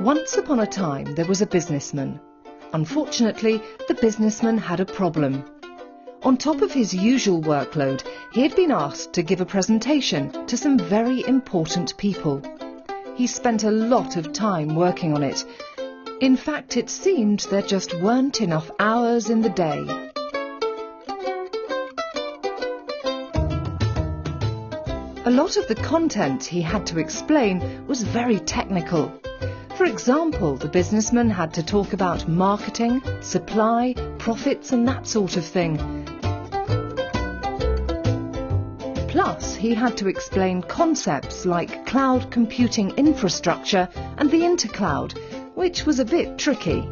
Once upon a time there was a businessman. Unfortunately, the businessman had a problem. On top of his usual workload, he had been asked to give a presentation to some very important people. He spent a lot of time working on it. In fact, it seemed there just weren't enough hours in the day. A lot of the content he had to explain was very technical. For example, the businessman had to talk about marketing, supply, profits and that sort of thing. Plus, he had to explain concepts like cloud computing infrastructure and the intercloud, which was a bit tricky.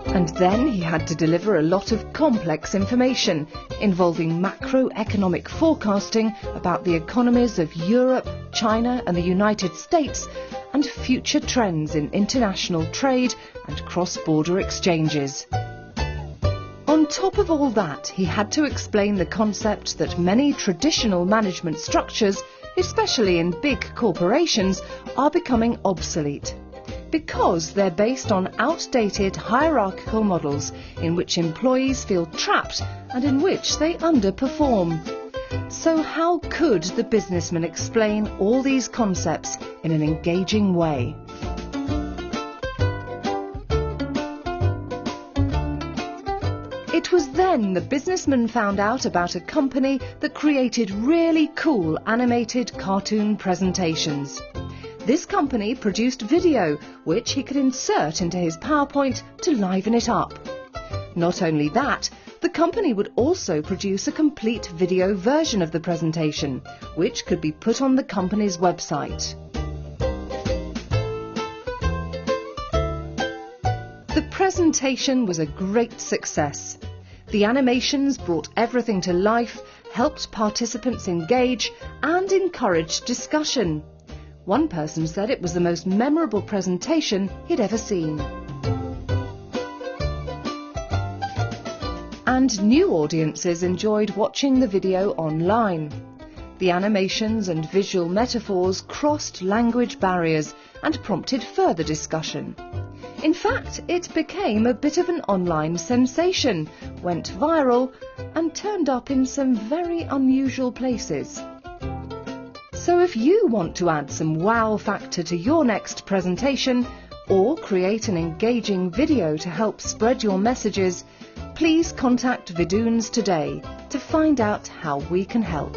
And then he had to deliver a lot of complex information involving macroeconomic forecasting about the economies of Europe, China and the United States, and future trends in international trade and cross-border exchanges. On top of all that, he had to explain the concept that many traditional management structures, especially in big corporations, are becoming obsolete, because they're based on outdated hierarchical models in which employees feel trapped and in which they underperform. So how could the businessman explain all these concepts in an engaging way? It was then the businessman found out about a company that created really cool animated cartoon presentations. This company produced video which he could insert into his PowerPoint to liven it up. Not only that, the company would also produce a complete video version of the presentation, which could be put on the company's website. The presentation was a great success. The animations brought everything to life, helped participants engage, and encouraged discussion. One person said it was the most memorable presentation he'd ever seen. And new audiences enjoyed watching the video online. The animations and visual metaphors crossed language barriers and prompted further discussion. In fact, it became a bit of an online sensation, went viral, and turned up in some very unusual places. So if you want to add some wow factor to your next presentation, or create an engaging video to help spread your messages, please contact Vidoons today to find out how we can help.